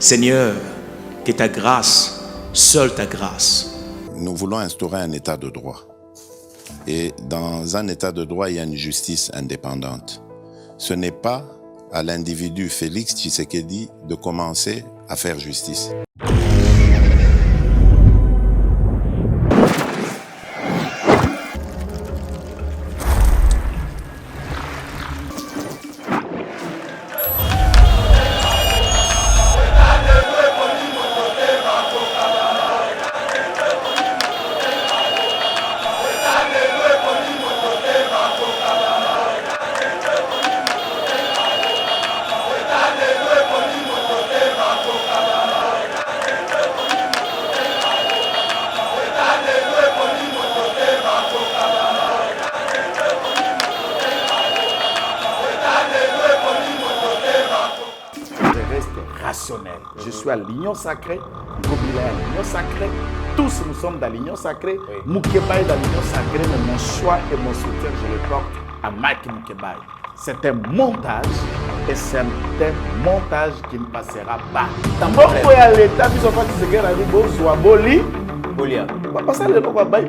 Seigneur, que ta grâce, seule ta grâce. Nous voulons instaurer un état de droit. Et dans un état de droit, il y a une justice indépendante. Ce n'est pas à l'individu Félix Tshisekedi de commencer à faire justice. Je suis à l'union sacrée, Gobila est à l'union sacrée, tous nous sommes dans l'union sacrée, Moukeba est dans l'union sacrée, mais mon choix et mon soutien, je le porte à Mike Moukeba. C'est un montage et c'est un montage qui ne passera pas. Pourquoi il y a l'État qui sont partis se guerre avec Bozwa Boli Bolia. Parce que les gens vont bien.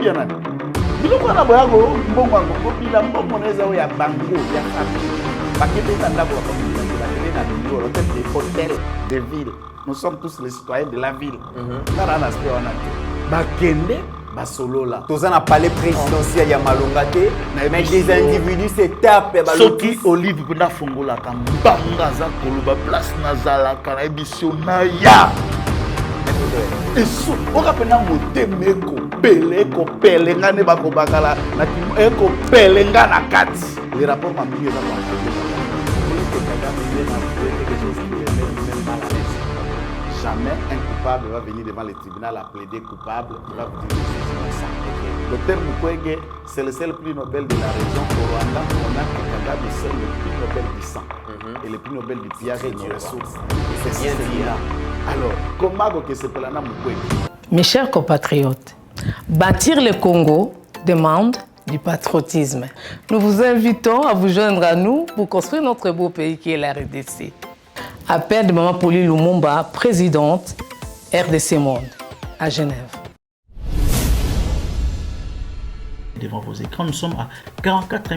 Les gens vont bien. Gobila Mbongoneza ya bango ya famille. Des hôtels de ville. Nous sommes tous les citoyens de la ville. Bakende, Basolola. Tous en a parlé présidentiel, il y a Malongate, mais des individus se tapent. Soki Olive Buna Fongola, Kambangaza Koluba, Place Nazala, Karabissionaya. Et so, on rappelle Motemeko, Peleko, Pelengane Bakobakala, Eko Pelengana Kat. Les rapports m'ont mis jamais un coupable va venir devant le tribunal à plaider coupable, il va vous dire que c'est ça. Docteur Mukwege, c'est le seul prix Nobel de la région au Rwanda. On a Kagame, c'est le prix Nobel du sang et le prix Nobel du pillage de nos ressources. C'est bien dit là. Alors, comment que c'est Pelana Mukwege? Mes chers compatriotes, bâtir le Congo demande du patriotisme. Nous vous invitons à vous joindre à nous pour construire notre beau pays qui est la RDC. Appel de Maman Pauline Lumumba, présidente RDC Monde, à Genève. Devant vos écrans, nous sommes à 44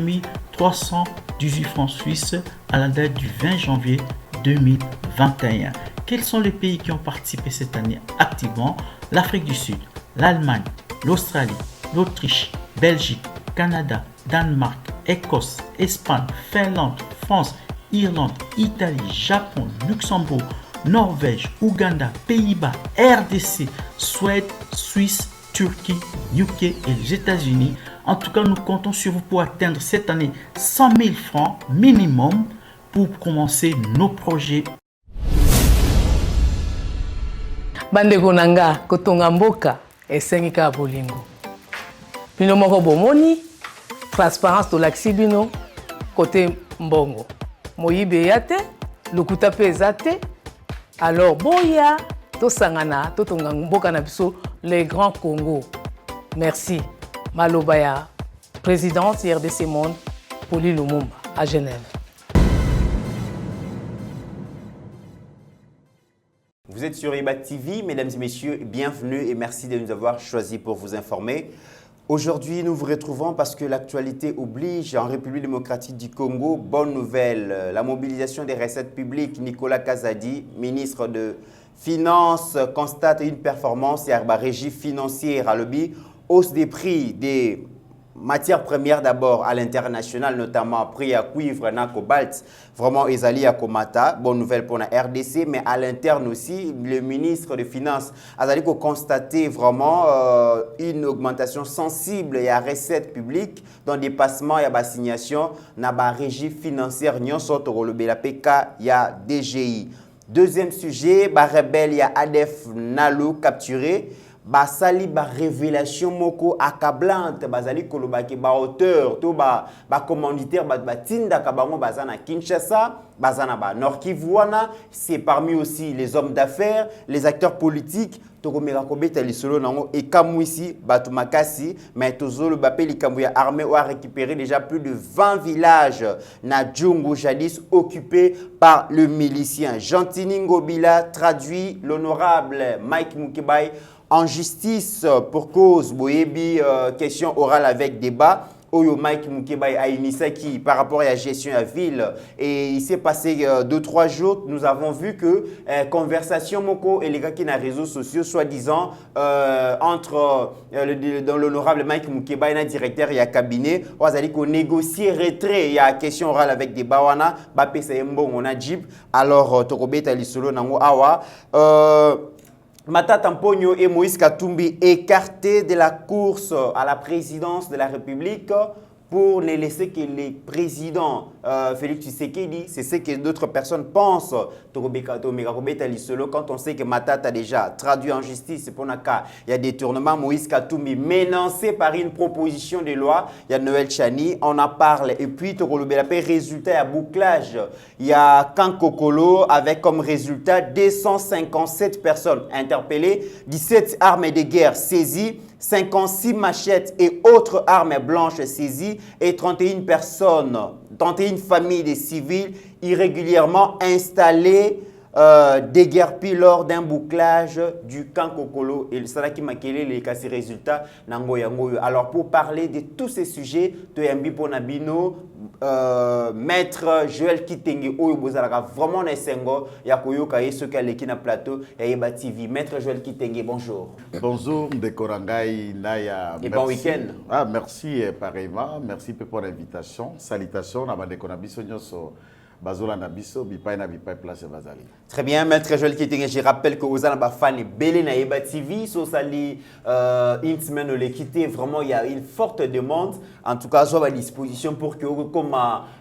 318 francs suisses à la date du 20 janvier 2021. Quels sont les pays qui ont participé cette année activement? L'Afrique du Sud, l'Allemagne, l'Australie, l'Autriche, Belgique, Canada, Danemark, Écosse, Espagne, Finlande, France, Irlande, Italie, Japon, Luxembourg, Norvège, Ouganda, Pays-Bas, RDC, Suède, Suisse, Turquie, UK et les États-Unis. En tout cas, nous comptons sur vous pour atteindre cette année 100 000 francs minimum pour commencer nos projets. Bandeko nanga kotonga mboka esengika bolingo. Bino moko bomoni transparence to laksi bino côté mbongo. Moyibe yate, lokuta pe ezate. Alors boya to sangana to tonga mboka na biso les grands Congo. Merci. Malobaya, présidente RDC Monde, Pauline Lumumba à Genève. Vous êtes sur Iba TV, mesdames et messieurs, bienvenue et merci de nous avoir choisis pour vous informer. Aujourd'hui, nous vous retrouvons parce que l'actualité oblige en République démocratique du Congo. Bonne nouvelle, la mobilisation des recettes publiques. Nicolas Kazadi, ministre de Finances, constate une performance et la régie financière à l'objet, hausse des prix des matières premières d'abord à l'international, notamment prix à cuivre, na cobalt, vraiment Ezali à Komata, bonne nouvelle pour la RDC, mais à l'interne aussi, le ministre des Finances a constaté vraiment une augmentation sensible et à recettes publiques, dans dépassement et à assignation, na ba régie financière, nyon soto le PK, il y a DGI. Deuxième sujet, ba rebelle, il y a ADF Nalo capturé. basali ba révélation moko accablante bazali kolobaki ba auteur to ba commanditaire ba tinda ka bango bazana Kinshasa bazana ba Nord Kivu wana. C'est parmi aussi les hommes d'affaires, les acteurs politiques. Tokomera kobeta lisolo nango et kamwisi batu makasi mais tozolo bape likambo ya armée a récupéré déjà plus de 20 villages na Djungu jadis occupés par le milicien. Gentini Ngobila traduit l'honorable Mike Mukebai en justice pour cause boyebi question orale avec débat. Oyo Mike Mukebai a initié qui par rapport à la gestion de la ville et il s'est passé 2-3 jours, nous avons vu que conversation moko et les gars qui dans les réseaux sociaux soi-disant entre dans l'honorable Mike Mukebai et le directeur et le cabinet, on a dit qu'on négocier retrait, il y a question orale avec des bawana, ba pesa mbon on a jeep alors tokobeta lisolo nango awa Matata Mponyo et Moïse Katumbi écartés de la course à la présidence de la République pour ne laisser que les présidents Félix Tshisekedi, c'est ce que d'autres personnes pensent. Quand on sait que Matata a déjà traduit en justice pour Naka, il y a des tournements. Moïse Katumbi menacé par une proposition de loi. Il y a Noël Chani, on en parle. Et puis, résultat à bouclage. Il y a Kankokolo avec comme résultat 257 personnes interpellées, 17 armes de guerre saisies, 56 machettes et autres armes blanches saisies et 31 personnes, 31 familles de civils irrégulièrement installées déguerpis lors d'un bouclage du Kankokolo et le Salaki Makele les cassés résultats Nangoyangoyo. Alors pour parler de tous ces sujets, Toyambi Ponabino, maître Joël Kitenge Oyo Bozalaka vraiment Nessengo Yakoyo Kaye Sokaleki na plateau Yeba TV. Maître Joël Kitenge, bonjour. Bonjour Ndekorangai Naya. Et bon week-end. Ah merci pareillement, merci pour l'invitation. Salutations à Ndekonabiso Nyoso. Très bien, maître Joël Kitenge, je rappelle que vous avez un fan belé na Yeba TV, so sali une semaine le quitter, vraiment il y a une forte demande. En tout cas, soit à disposition pour que comme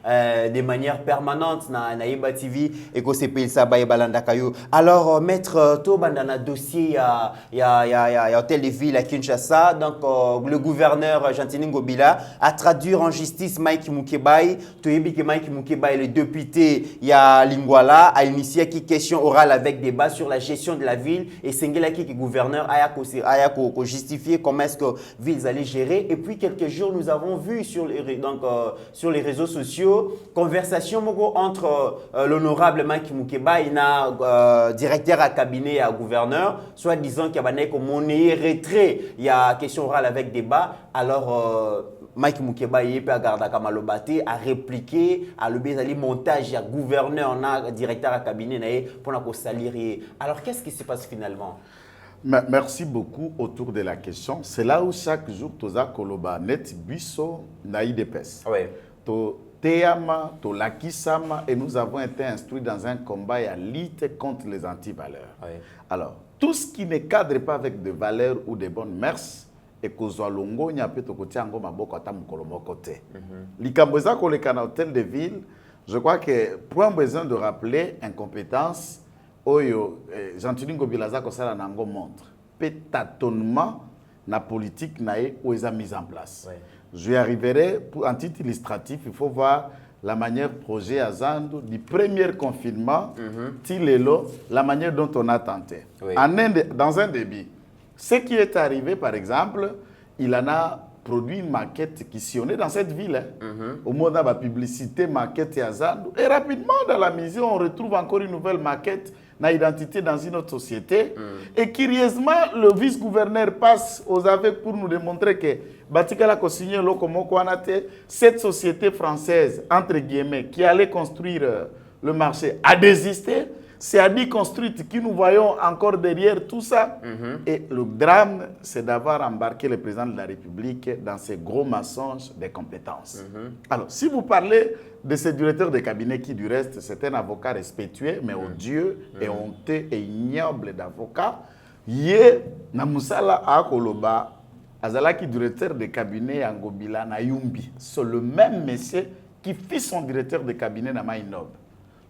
de manière permanente na Yeba TV et que c'est payé ça ba Yeba kayo. Alors maître to bandana dossier il y a hôtel de ville à Kinshasa, donc le gouverneur Gentini Ngobila a traduit en justice Mike Mukebai, to yebi que Mike Mukebai le député il y a Lingwala a initié qui question orale avec débat sur la gestion de la ville et Sengela qui gouverneur a justifié comment est-ce que villes allaient gérer et puis quelques jours nous avons vu sur les réseaux sociaux conversation entre l'honorable Mike Mukebai et directeur à cabinet à gouverneur soit disant qu'il y a comme monnaie retrait il y a question orale avec débat alors Mike Mukebai a répliqué à le montage à gouverneur directeur à cabinet pour salir. Alors qu'est-ce qui se passe finalement? Merci beaucoup autour de la question. C'est là où chaque jour toza koloba net biso naïdepes. Oui. To teama, to lakisama et nous avons été instruits dans un combat à lutte contre les antivaleurs. Oui. Alors, tout ce qui ne cadre pas avec des valeurs ou des bonnes mœurs et kozwa longo nya pe to kotia ngo maboko ata mukolo moko te. Likambo za ko le hôtel de ville, je crois que point besoin de rappeler incompétence oyo Gentini Ngobila za ko sala nango montre. Pe tâtonnement na politique nae ou eza mise en place. Ouais. Je y arriverai pour un titre illustratif, il faut voir la manière projet à Zando du premier confinement, Tilelo, la manière dont on a tenté. Oui. Dans un débit. Ce qui est arrivé, par exemple, il en a produit une maquette qui sillonnait dans cette ville. Au moment de la publicité, maquette et Azando. Et rapidement, dans la mission, on retrouve encore une nouvelle maquette, na identité dans une autre société. Et curieusement, le vice-gouverneur passe aux aveux pour nous démontrer que Batikala Kosigné Lokomokwanate, cette société française, entre guillemets, qui allait construire le marché, a désisté. C'est à dire construite qui nous voyons encore derrière tout ça. Et le drame, c'est d'avoir embarqué le président de la République dans ces gros mensonges des compétences. Alors, si vous parlez de ce directeur de cabinet qui, du reste, c'est un avocat respectueux, mais odieux et honteux et ignoble d'avocat, Yé Namusala Akoloba, Azalaki, directeur de cabinet Angobila Nayumbi, c'est le même monsieur qui fit son directeur de cabinet Namainob.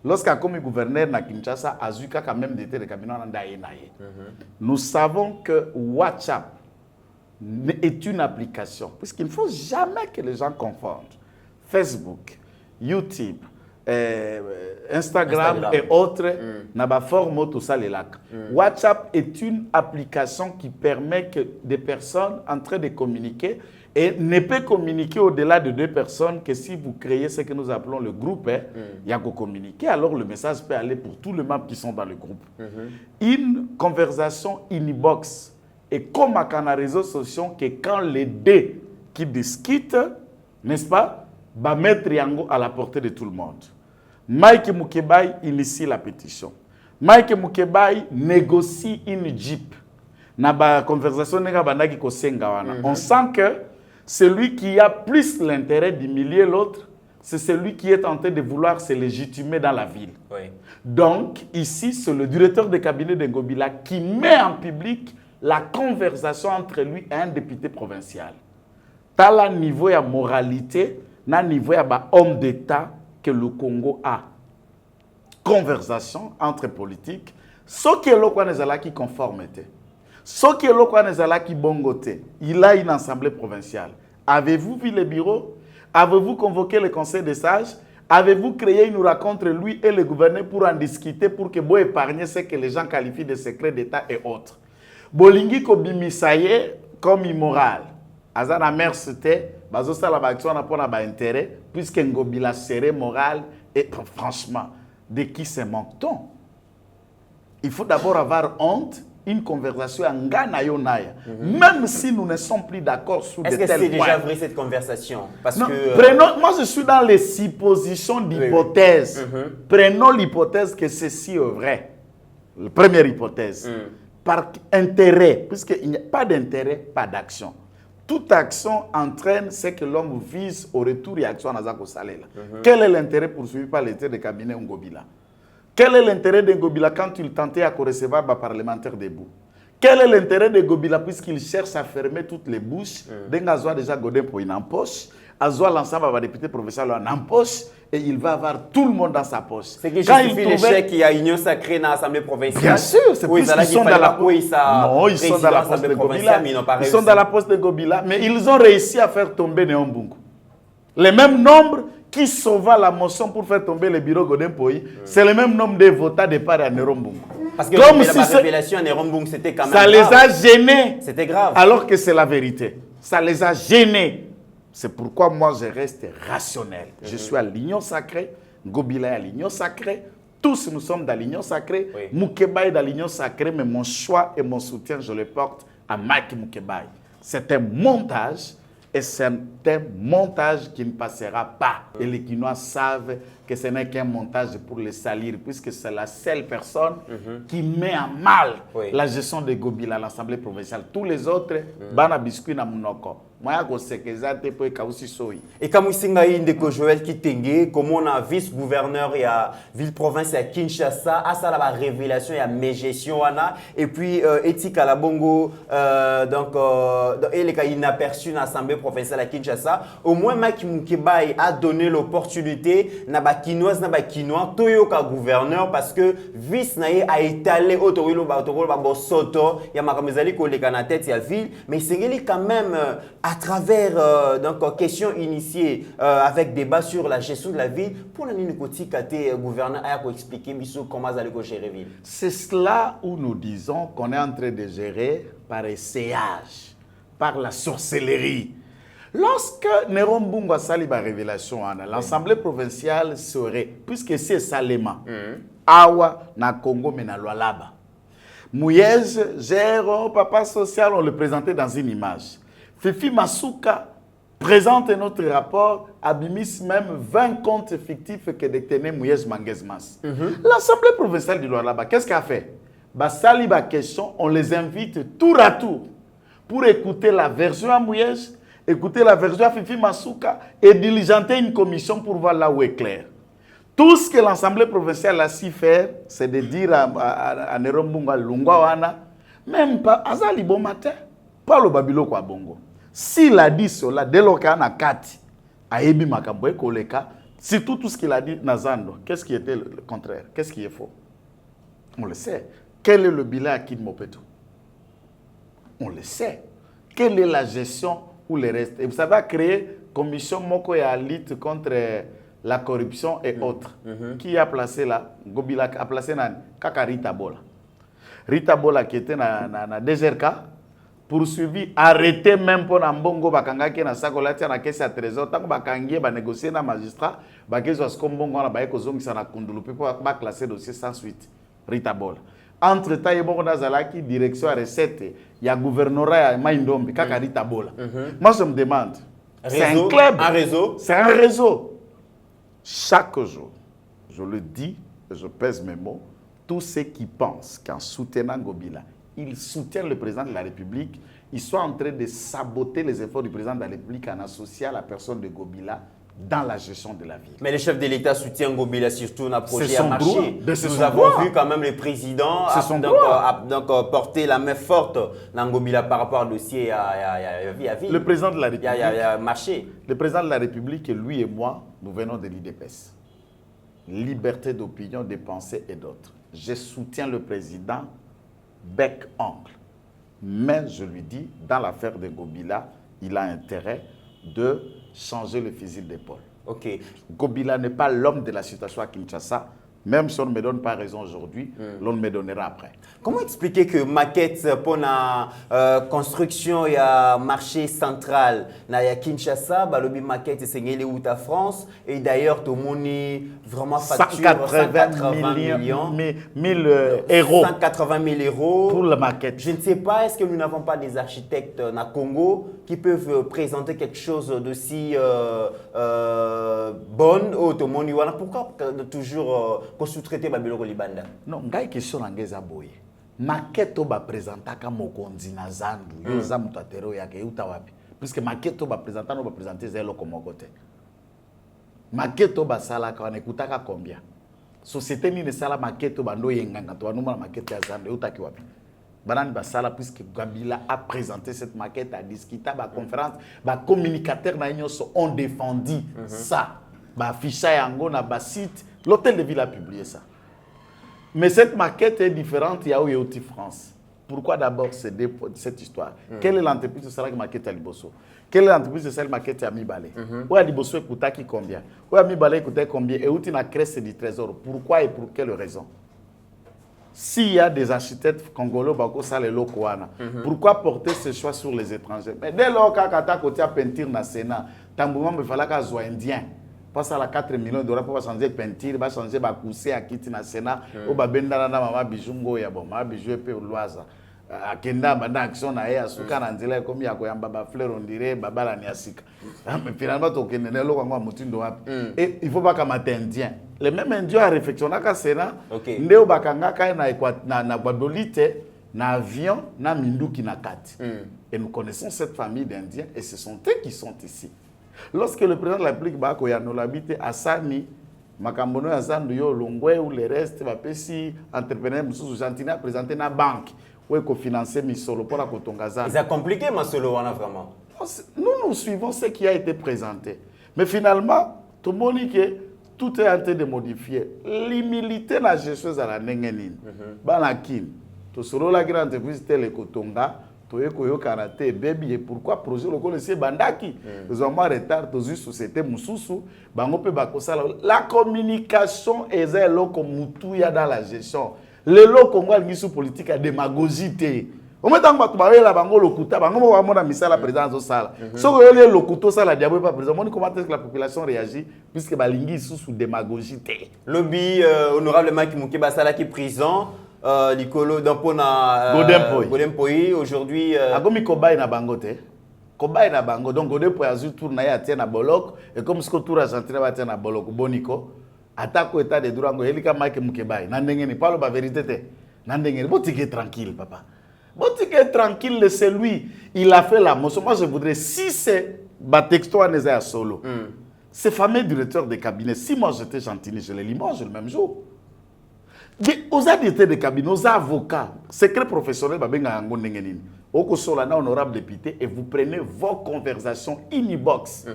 lorsqu'il comme gouverneur na Kinshasa, Azuka quand même d'été de cabinet en Ndaye. Nous savons que WhatsApp est une application, puisqu'il ne faut jamais que les gens confondent Facebook, YouTube, Instagram et autres, n'a pas forme tout ça les lacs. WhatsApp est une application qui permet que des personnes en train de communiquer et ne peut communiquer au-delà de 2 personnes que si vous créez ce que nous appelons le groupe, il y a qu'à communiquer, alors le message peut aller pour tous les membres qui sont dans le groupe. Une conversation inbox est comme à les réseaux sociaux que quand les deux qui discutent, n'est-ce pas, va mettre Yango à la portée de tout le monde. Mike Mukebai initie la pétition. Mike Mukebai négocie une Jeep. Na conversation on sent que celui qui a plus l'intérêt d'humilier l'autre, c'est celui qui est tenté de vouloir se légitimer dans la ville. Oui. Donc, ici, c'est le directeur de cabinet de Ngobila qui met en public la conversation entre lui et un député provincial. Dans le niveau de moralité, dans le niveau de homme d'État que le Congo a. Conversation entre politiques. Ce qui est là qui conformité. Ce qui est là qui bongoté. Il a une assemblée provinciale. Avez-vous vu le bureau? Avez-vous convoqué le conseil des sages? Avez-vous créé une rencontre, lui et le gouverneur, pour en discuter, pour que vous épargniez ce que les gens qualifient de secret d'État et autres? Bolingi Kobimisaye comme immoral. Azana mère c'était, bazosa la action n'a pas d'intérêt, puisque Ngobila serait moral et franchement, de qui se manque-t-on? Il faut d'abord avoir honte, une conversation en Ghana Yonaya, même si nous ne sommes plus d'accord sur de tels points. Est-ce que c'est déjà vrai cette conversation? Parce non, que prenons, moi je suis dans les suppositions d'hypothèses. Prenons l'hypothèse que ceci est vrai. La première hypothèse. Par intérêt, puisqu'il n'y a pas d'intérêt, pas d'action. Toute action entraîne ce que l'homme vise au retour et action à Nazako Salela. Quel est l'intérêt poursuivi par l'état de cabinet Ngobila? Quel est l'intérêt de Ngobila quand il tentait à recevoir les parlementaires debout? Quel est l'intérêt de Ngobila puisqu'il cherche à fermer toutes les bouches? D'Engazoa déjà Godin pour une empoche, Azoa l'ensemble va député provincial en empoche et il va avoir tout le monde dans sa poche. C'est que justifie l'échec qu'il y a union sacrée dans l'Assemblée provinciale. Bien sûr, c'est plus qu'ils sont dans la non, ils sont dans la poste de Ngobila. Ils sont dans la poste de Ngobila, mais ils ont réussi à faire tomber Néon Bungu. Les mêmes nombres qui sauva la motion pour faire tomber le bureau Godin Poyi, c'est le même nombre de votants de part à Néron Bungu. Parce que comme si la révélation à Néron Bungu, c'était quand même ça grave. Les a gênés. C'était grave. Alors que c'est la vérité. Ça les a gênés. C'est pourquoi moi je reste rationnel. Je suis à l'union sacrée, Ngobila est à l'union sacrée, tous nous sommes dans l'union sacrée, Mukebai est dans l'union sacrée, mais mon choix et mon soutien, je le porte à Mike Mukebai. C'est un montage et c'est un montage qui ne passera pas. Et les Guinois savent que ce n'est qu'un montage pour les salir, puisque c'est la seule personne qui met à mal la gestion de Ngobila à l'Assemblée provinciale. Tous les autres, bana biscuit na munoko. Et comme Ndeko Joël Kitenge, comme on a vice-gouverneur et à ville-province à Kinshasa, à ça la révélation et à mes gestions et puis éthique à la Bongo donc il est inaperçu dans l'Assemblée provinciale à Kinshasa. Au moins Mike Mukebai a donné l'opportunité na ba Kinoise na ba Kinois toyoka gouverneur parce que vice nae a étalé autowilo ba bosoto ya makamezali ko leka na tête ya ville, mais c'est quand même à travers donc question initiée avec débat sur la gestion de la ville pour le Nikoti Kate gouverneur a expliquer comment vous allez gérer la ville. C'est cela où nous disons qu'on est en train de gérer par essayage, par la sorcellerie. Lorsque Néron Bungu a sali la révélation, l'Assemblée provinciale serait, puisque c'est Salema, Awa na Congo mais na Lualaba. Mouyej, Géro, papa social, on le présentait dans une image. Fifi Masuka présente notre rapport, abimis même 20 comptes fictifs que détenait Mouyej Manguezmas. L'Assemblée provinciale du Lualaba, qu'est-ce qu'elle a fait? Sali ba question, on les invite tour à tour pour écouter la version à Mouyej, écouter la version à Fifi Masuka et diligenter une commission pour voir là où est clair. Tout ce que l'Assemblée provinciale a su faire, c'est de dire à Néron Bungu Lungwawana, même pas, Azali bon matin, pas le Babilo kwa Bongo. S'il a dit cela, dès lors qu'il y a Kati, Aebi Makamboe Koleka, Surtout tout ce qu'il a dit Nazando. Qu'est-ce qui était le contraire? Qu'est-ce qui est faux? On le sait. Quel est le bilan à Kin Mopeto? On le sait. Quelle est la gestion ou les restes? Et vous savez, créer commission Moko et à lutte contre la corruption et autres. Qui a placé là? Gobila a placé Kaka Rita Bola. Rita Bola qui était dans DGRK, poursuivi, arrêté même pour Nambongo Bakanga qui est dans Sakolati, na caisse à trésor, tant que Bakangi va négocier na magistrat, Bakezo Skombongo na Baeko Zong sana Kundulupi pour classer dossier sans suite. Rita Bola. Entre temps, il y a une direction à recette, il y a gouvernorat à Maïndombi, Kaka Rita Bola. Moi, je me demande, c'est un club. Un réseau. C'est un réseau. Chaque jour, je le dis, je pèse mes mots, tous ceux qui pensent qu'en soutenant Gobila, ils soutiennent le président de la République, ils sont en train de saboter les efforts du président de la République en associant la personne de Gobila dans la gestion de la ville. Mais le chef de l'État soutient Gobila surtout dans le projet à droit. marcher. Nous avons vu quand même le président porter la main forte dans Gobila par rapport au dossier à ville. Le président de la République. Il y a marché. Le président de la République, lui et moi, nous venons de l'IDPS. Liberté d'opinion, de pensée et d'autres. Je soutiens le président bec-ongle. Mais je lui dis, dans l'affaire de Gobila, il a intérêt de changer le fusil d'épaule. Ok. Gobila n'est pas l'homme de la situation à Kinshasa. Même si on ne me donne pas raison aujourd'hui, l'on me donnera après. Comment expliquer que maquette pour la construction et un marché central à Kinshasa, le maquette est signalé où à France et d'ailleurs tout le monde vraiment facture 180 millions, 1000 euros. 180 000 euros pour la maquette. Je ne sais pas, est-ce que nous n'avons pas des architectes au Congo qui peuvent présenter quelque chose d'aussi bon au tout le monde. Pourquoi toujours sous-traiter Babylone Libanda? Non, ngai question ngeza boye. Maquette ba présenter ka mokonzi na zandu yo za mutatero yake uta wapi? Puisque maquette ba présenter no ba présenter zelo comme côté. Maquette ba sala ka nekutaka combien? Société ni ne sala maquette ba ndo yenganga to anuma maquette ya zandu uta ki wapi? Banani ba sala puisque Gabila a présenté cette maquette à discuter ba conférence, ba communicateurs na nyonso ont défendu ça. Ba ficha yango na ba site. L'hôtel de ville a publié ça. Mais cette maquette est différente, il y a Oyoti France. Pourquoi d'abord cette histoire? Quelle est l'entreprise de celle qui maquette à Liboso? Quelle est l'entreprise de celle qui maquette à Mibale? Où a Liboso écouté combien? Où a Mibale écouté combien? Et où tu n'as créé du trésor? Pourquoi et pour quelle raison? S'il y a des architectes congolais, pourquoi porter ce choix sur les étrangers? Mais dès lors qu'à côté à peinture dans le Sénat, Tambouman me fallait qu'à soit indien. Passe à la 4 millions de dollars pour changer de peinture, va changer de coussin à quitter le Sénat, ou va benda na mama bijungo ya bon, ma bijou pe loisa. À Kenda banda action na ya suka na nzela comme ya ko yamba ba fleur on dirait baba la niasika. Mais finalement to kenene lo kwa mutindo wapi. Et il faut pas comme indien. Les mêmes indiens a réfléchionné à Sénat. Ndeo bakanga ka na Guadeloupe na avion na minduki na kati. Et nous connaissons cette famille d'indiens et ce sont eux qui sont ici. Lorsque le président de la République Bako Yanolabite Assani, Makambono Azandu Yo Longwe ou les restes, si entrepreneur Moussou Gentini a présenté na banque où il financer Misolo pour la Kotongaza. C'est compliqué, Masolo, vraiment. Nous suivons ce qui a été présenté. Mais finalement, tout le monde dit que tout est en train de modifier. L'humilité na gestion à la Nengenine. Banakin. Tout ce la grande entreprise telle Kotonga. Et pourquoi projet local c'est bandaki nous avons retard dans une société mususu bango pe bakosala la communication est un loko mutu ya dans la gestion le loko ngwa ngisu politique a démagogie té au moment où tu vas là bango lokuta bango va mona misala président zo sala so yo le lokuto sala diabo pas président moni comment est-ce que la population réagit puisque balingi sous démagogie té lobby honorable Maki Mukeba sala qui prison Nicolo Dampona Godem Poi aujourd'hui agomi kobai na bangote kobai na bango donc Godem Azu tourna ya tena bolok et comme ce que tour Argentina va tena bolok boniko attaque état de Durango elika Mike Mukebai na ndengeni parle ba vérité te na ndengeni botike tranquille papa botike tranquille c'est lui il a fait la motion moi je voudrais si c'est batexto aneza solo ce fameux directeur de cabinet si moi j'étais Gentini je les limoge le même jour. Aux directeurs de cabinet, aux avocats, secret professionnel, au Solana, honorable député, et vous prenez vos conversations in-box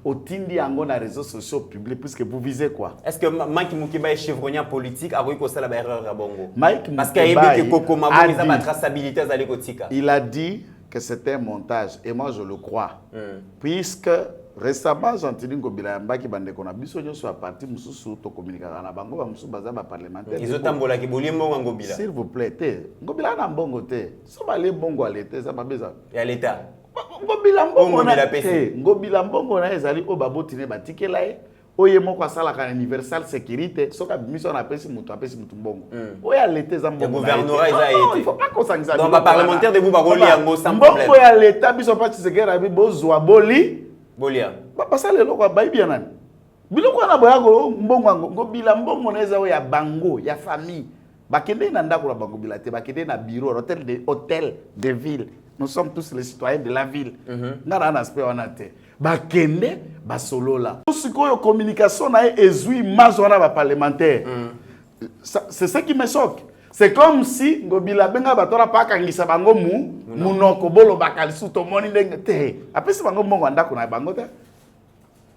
au Tindi Ango dans les réseaux sociaux publics, puisque vous visez quoi? Est-ce que Mike Mukiba est chevronnier politique avant qu'il y ait erreur à Bongo? Parce qu'il il a dit que c'était un montage, et moi je le crois, puisque récemment, j'ai entendu que Bilamba qui bande qu'on a besoin de soit parti mususu to communiquer na bango ba musu baza ba parlementaire. Ils ont tambola ki bolimbo ngobila. S'il vous plaît, ngobila na mbongo te. So ba le bongo à l'état, ça ba besoin. Et à l'état. Ngobila mbongo na te. Ngobila mbongo na ezali o babotine batikela e. Oye moko asala ka universal sécurité, so ka mission na pesi mutu mbongo. Oye à l'état za mbongo. Le gouvernorat a été. Il faut pas qu'on s'engage. Donc ba parlementaire de vous ba roli yango sans problème. Mbongo ya l'état biso pa tsekera bi bozwa boli. Bolia. Parce que les gens sont bien. Biloko na boya ko mbongo ngo bila mbongo na eza ya bango ya famille. Bakende na ndako na bango bila te bakende na bureau hôtel de ville. Nous sommes tous les citoyens de la ville. Ngara na aspect wana te. Bakende basolola. Sikoyo communication na ezui mazona ba parlementaire. C'est ça qui me choque. C'est comme si ngobila benga batora pakangisa bango munoko bolo bakalisu to moni ndenge te. Apesi bango mbongo ndako na bango te.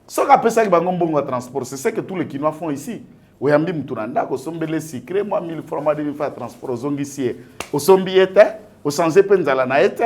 Ce qu'appelle bango mbongo à transport, c'est ce que tous les Kinois font ici. Oyambi mutunanda ko sombele secret moi 1000 francs moi 2000 francs transport zongisie. Au sombiete, au sensé penzala na ete.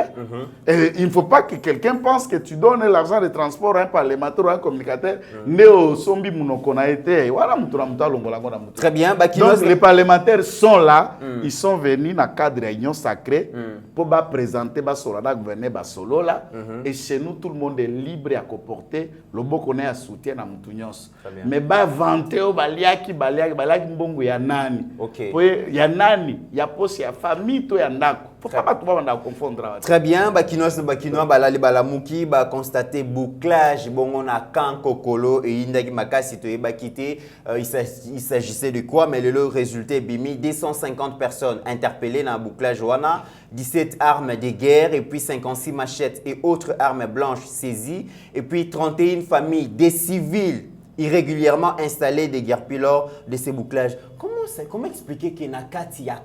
Il ne faut pas que quelqu'un pense que tu donnes l'argent de transport à un parlementaire ou à un communicateur né au sombi munoko na ete. Voilà mutunamta longola ngona mutu. Très bien, donc les parlementaires sont là, ils sont venus dans le cadre de réunion sacrée pour présenter ba solana gouverner ba solo là et chez nous tout le monde est libre à comporter le beau qu'on est à soutien à mutunyos. Mais ba vanter au baliaki mbongo ya nani. OK. Ya nani, ya posi ya famille to ya ndako. Faut pas confondre. Très bien, Bakinois balali balamuki ba constater bouclage bongo na kan kokolo et indaki makasi to ebakité. Il s'agissait de quoi? Mais le résultat est bimi 250 personnes interpellées dans le bouclage wana, 17 armes de guerre et puis 56 machettes et autres armes blanches saisies et puis 31 familles des civils irrégulièrement installés des guerres lors de ces bouclages. Comment expliquer qu'il y a un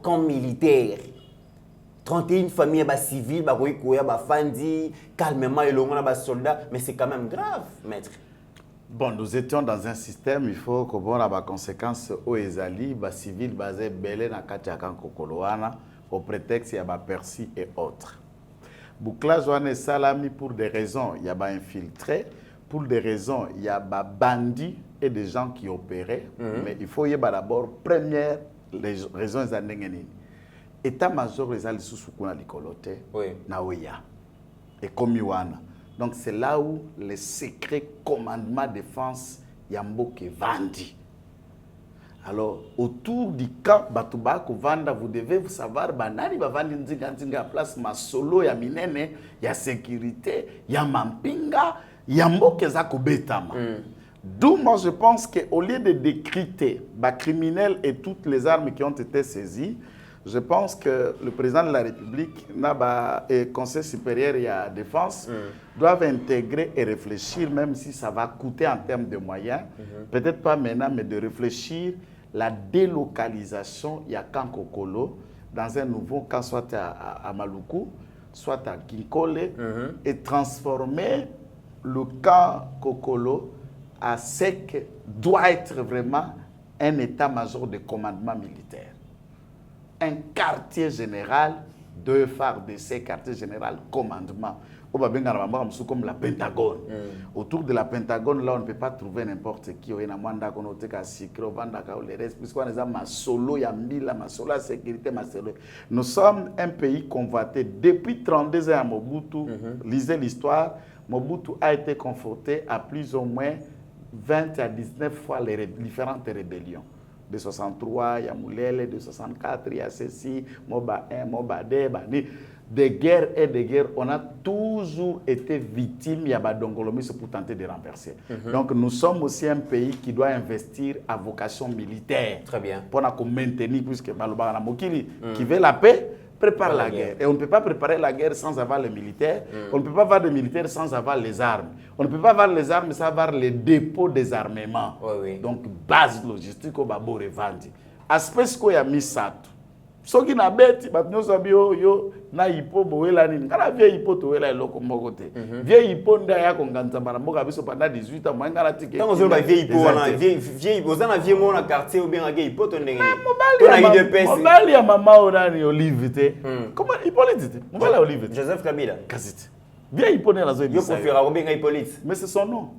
camp militaire? 31 familles civiles, fandi, calmement, et les soldats, mais c'est quand même grave, maître. Bon, nous étions dans un système, il faut que bon, la conséquence aux Ezali, les civils basés belé na Katiakan Kokoloana, au prétexte il y a Percy et autres. Bouclage est salami pour des raisons, il y a infiltrés, pour des raisons, il y a bandits et des gens qui opéraient, mais il faut y avoir d'abord, première raison, État-major les sous-soukuna likolote na oya et komiwana. Donc c'est là où les secrets commandement défense yamboke vandi. Alors autour du camp Batuba Kovanda, vous devez vous savoir banani bavandi nzinga place masolo ya minene ya sécurité ya mampinga yamboke za kobetama. D'où moi je pense que au lieu de décriter les criminels et toutes les armes qui ont été saisies, je pense que le président de la République et le Conseil supérieur et la défense doivent intégrer et réfléchir, même si ça va coûter en termes de moyens, peut-être pas maintenant, mais de réfléchir la délocalisation il y a camp Kokolo dans un nouveau camp, soit à Maluku, soit à Kinkole, et transformer le camp Kokolo à ce que doit être vraiment un état-major de commandement militaire. Un quartier général, deux phares de ces quartiers général, commandement. Comme la Pentagone. Autour de la Pentagone, là, on ne peut pas trouver n'importe qui. Nous sommes un pays convoité. Depuis 32 ans à Mobutu, lisez l'histoire, Mobutu a été confronté à plus ou moins 20 à 19 fois les différentes rébellions. De 63, il y a Moulele, de 64, il y a ceci, Moba 1, Moba 2, des guerres et des guerres, on a toujours été victime, il y a Badongolomi pour tenter de renverser. Donc nous sommes aussi un pays qui doit investir à vocation militaire. Très bien. Pour nous maintenir, puisque Balobara Mokili, qui veut la paix, prépare la guerre. Et on ne peut pas préparer la guerre sans avoir les militaires. On ne peut pas avoir des militaires sans avoir les armes. On ne peut pas avoir les armes sans avoir les dépôts des armements. Donc, base logistique au Babo Revandi. Aspect ce qu'il y a mis ça. soki na beti bato nyonso abi yo na hipo boyela nini kana vie hipo toyela eloko moko te vie hipo nda ya konganza bara mboka biso pendant 18 ans moi ngala tike tant on va vie hipo wana vie ozana vie mo na quartier ou bien na hipo to ndenge mobali ya mama onani Olive te comment Hippolyte te mobali ya Olive Joseph Kabila kasite vie hipo ne lazo yo préfère obenga Hippolyte mais c'est son nom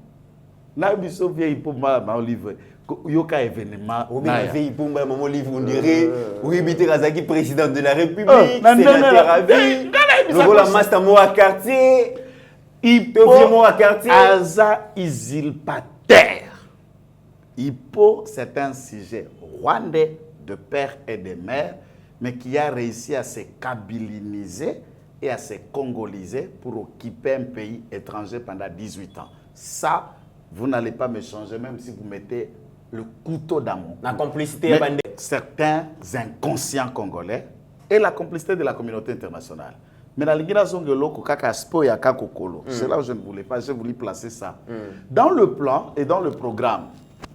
na biso vie hipo ma Olive yoka événement na vie pour moi maman Olive on dirait oui bité Razaki président de la République sénateur à vie le la master mo à quartier Hippo à quartier aza usurpateur. Hippo c'est un sujet rwandais de père et de mère mais qui a réussi à se kabiliniser et à se congoliser pour occuper un pays étranger pendant 18 ans. Ça, vous n'allez pas me changer même si vous mettez le couteau dans mon cou. La complicité certains inconscients congolais et la complicité de la communauté internationale. Mais dans l'Iguina Zongoloko, Kakaspo et Kakokolo, c'est là où je ne voulais pas, j'ai voulu placer ça. Dans le plan et dans le programme,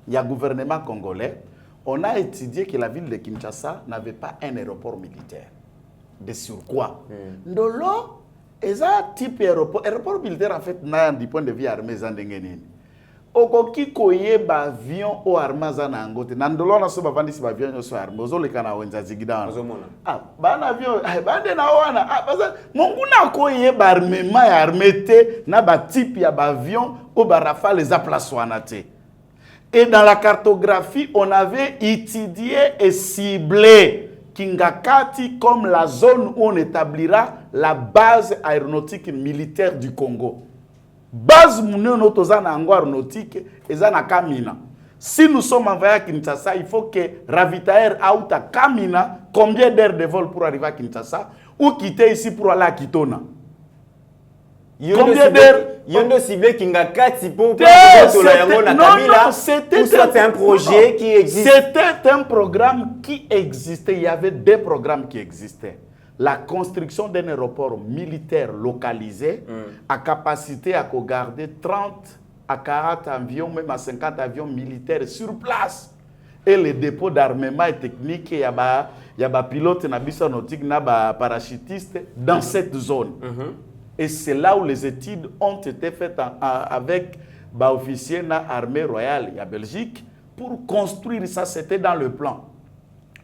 il y a gouvernement congolais, on a étudié que la ville de Kinshasa n'avait pas un aéroport militaire. De surcroît. Ndolo, et ça, type aéroport militaire, en fait, du point de vue armé, okoki koyeba avion o armaza na ngote nandolo na so bavandi si avion so arme ozoleka na wenza zigida bana avion bande na wana baza monguna koyeba armement ya armete na ba type ya ba avion o ba Rafale les place wana te. Et dans la cartographie on avait étudié et ciblé Kingakati comme la zone où on établira la base aéronautique militaire du Congo. Base muneno tozana ango aéronautique ezana Kamina. Si nous sommes envoyés à Kinshasa, il faut que ravitailler out à Kamina combien d'heures de vol pour arriver à Kinshasa ou quitter ici pour aller à Kitona. Combien d'heures? Yondo ciblé Kingakati pour c'était un projet qui existait. C'était un programme qui existait, il y avait des programmes qui existaient. La construction d'un aéroport militaire localisé à capacité à garder 30 à 40 avions, même à 50 avions militaires sur place. Et les dépôts d'armement et technique, il y a des pilotes nautiques, il y a des parachutistes dans cette zone. Et c'est là où les études ont été faites avec des officiers de l'armée royale en Belgique pour construire ça. C'était dans le plan.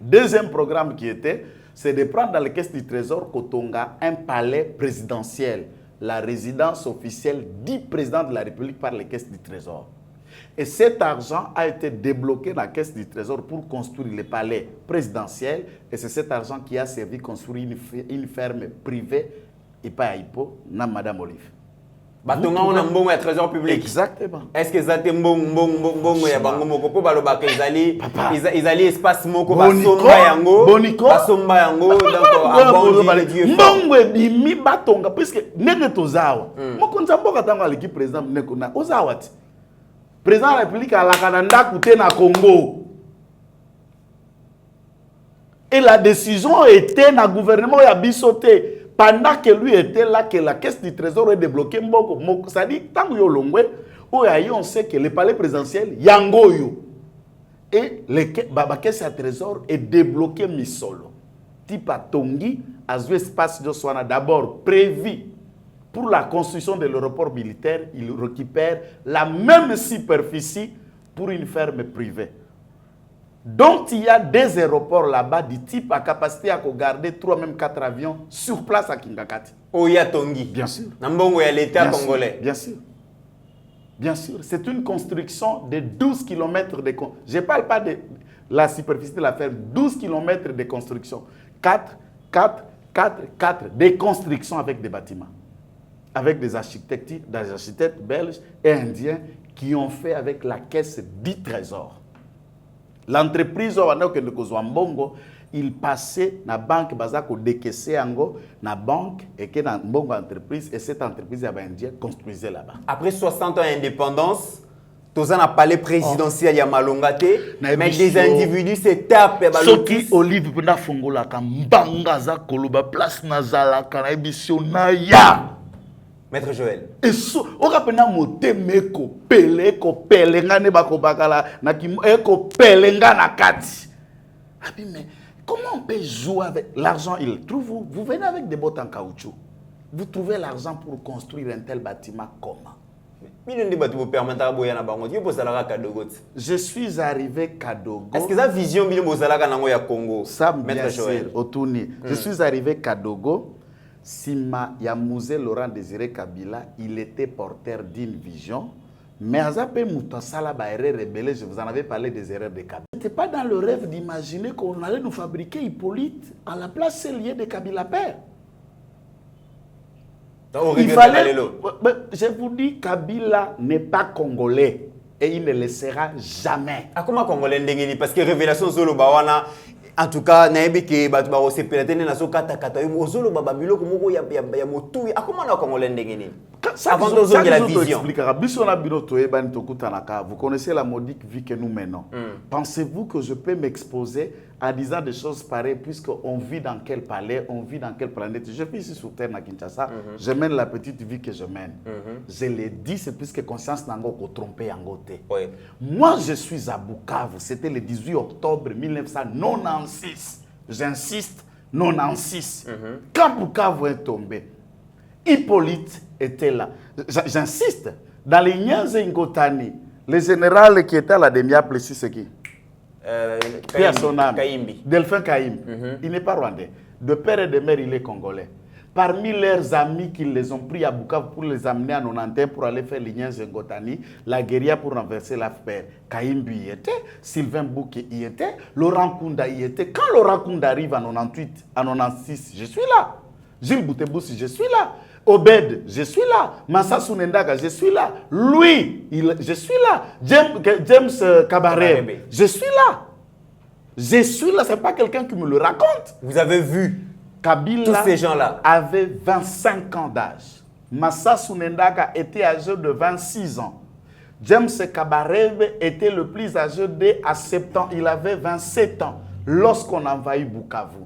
Deuxième programme qui était, c'est de prendre dans les caisses du trésor Kotonga un palais présidentiel, la résidence officielle du président de la République par les caisses du trésor. Et cet argent a été débloqué dans la caisse du trésor pour construire le palais présidentiel. Et c'est cet argent qui a servi à construire une ferme privée et pas à Hippo, na Madame Olive. Batonga on a mbongo ya trésor public. Exactement. Est-ce que ça te mbongo ya bango moko po baloba ke izali espace moko basomba yango basomba yango donc mbongo ebimi batonga puisque nenge tozawa moko nzamboka tango aleki président neko na ozawa ti président de la République alaka na ndaku te na Congo. Et la décision était na gouvernement ya bisoté. Pendant que lui était là, que la caisse du trésor est débloquée, ça dit, tant que on sait que le palais présidentiel, Yangoyo, et la caisse du trésor est débloquée mi-solo. Type à Tongi, à ce espace de Soana, d'abord prévu pour la construction de l'aéroport militaire, il récupère la même superficie pour une ferme privée. Donc il y a des aéroports là-bas du type à capacité à garder 3 même 4 avions sur place à Kingakati. Oya Tongi. Bien sûr. Nambongo ya l'État congolais. Bien sûr. Bien sûr. C'est une construction de 12 km de... Je ne parle pas de la superficie de la ferme. 12 km de construction. 4 des constructions avec des bâtiments. Avec des architectes belges et indiens qui ont fait avec la caisse du trésor. L'entreprise il passait dans la banque bazako décaissé ango na banque et que dans bongo entreprise et cette entreprise indien construisait là-bas. Après 60 ans d'indépendance, tous en a palais présidentiel ya malongate, mais des individus se tapent et ceux qui Olive pena fongola ka mbanga za koloba place nazala kana émission na ya Maître Joël. Et so, on a pena moté meko pele ko pelenga ne bako bakala na ki eko pelenga na kati. Abi mais Comment on peut jouer avec l'argent? Vous venez avec des bottes en caoutchouc. Vous trouvez l'argent pour construire un tel bâtiment comment? Je suis arrivé Kadogo. Est-ce que ça vision ya Congo? Ça, bien sûr, Otuni. Je suis arrivé Kadogo. Sima Yamouze Laurent Désiré Kabila, il était porteur d'une vision. Mais à Zapé Moutassala Baéré rebelle, je vous en avais parlé des erreurs de Kabila. Ce n'était pas dans le rêve d'imaginer qu'on allait nous fabriquer Hippolyte à la place liée de Kabila Père. Il fallait, je vous dis, Kabila n'est pas congolais et il ne le sera jamais. Ah, comment congolais ndengeni? Parce que révélation Zolo Bawana, en tout cas, naebi ke batu ba osepelate na so kata kata yo Zolo baba biloko moko ya motu. Ah, comment na congolais ndengeni? Avant de la vision. Vous connaissez la modique vie que nous menons. Pensez-vous que je peux m'exposer en disant des choses pareilles puisqu'on vit dans quel palais, on vit dans quelle planète? Je suis ici sur Terre à Kinshasa, je mène la petite vie que je mène. Je l'ai dit, c'est puisque conscience n'a pas trompé en côté. Moi, je suis à Bukavu, c'était le 18 octobre 1996. J'insiste, 96. Quand Bukavu est tombé, Hippolyte était là. J'insiste, dans les Nyanze Ngotani, le général qui était à la demi précis c'est qui? Kaimbi. Delphin Kaimbi. Il n'est pas rwandais. De père et de mère, il est congolais. Parmi leurs amis qui les ont pris à Bukavu pour les amener à Nonantin pour aller faire les Nyanze Ngotani, la guérilla pour renverser l'AFPR. Kaimbi y était, Sylvain Bouké y était, Laurent Kunda y était. Quand Laurent Kunda arrive à 98, à 96, je suis là. Gilles Bouteboussi, je suis là. Obed, je suis là. Massa Sounendaga, je suis là. Louis, je suis là. James Kabarebe, je suis là. Je suis là, ce n'est pas quelqu'un qui me le raconte. Vous avez vu Kabila tous ces gens-là avait 25 ans d'âge. Massa Sounendaga était âgé de 26 ans. James Kabarebe était le plus âgé à 7 ans. Il avait 27 ans lorsqu'on envahit Bukavu.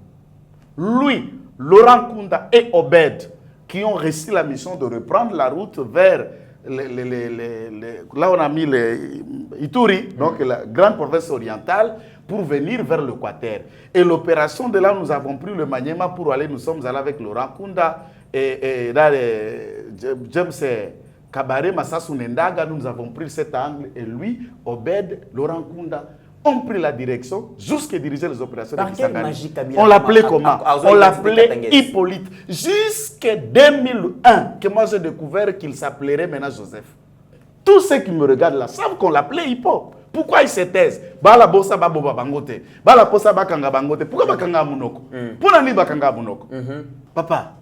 Lui, Laurent Kunda et Obed, qui ont réussi la mission de reprendre la route vers là on a mis les Ituri, donc la grande province orientale, pour venir vers l'Équateur. Et l'opération de là, nous avons pris le Maniema pour aller, nous sommes allés avec Laurent Kunda et James Kabare, Massassou Nendaga, nous avons pris cet angle, et lui, Obed, Laurent Kunda, ont pris la direction jusqu'à diriger les opérations de Kisangani. On l'appelait comment? On l'appelait Hippolyte. Jusqu'en 2001, que moi j'ai découvert qu'il s'appellerait maintenant Joseph. Tous ceux qui me regardent là savent qu'on l'appelait Hippo. Pourquoi ils se taisent? Bala bossa ba boba bangote. Bala posa ba kanga bangote. Pourquoi ba kanga munoko? Pourquoi ni ba kanga munoko? Papa,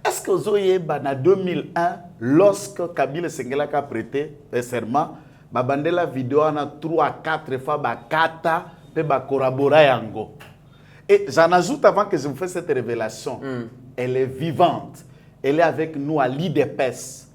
est-ce que vous avez en 2001, lorsque Kabila Sengelaka a prêté serment, babandela vidéo na 3 à 4 fois bakata pe ba corroborer yango. Et j'en ajoute avant que je vous fasse cette révélation. Elle est vivante. Elle est avec nous à l'IDPS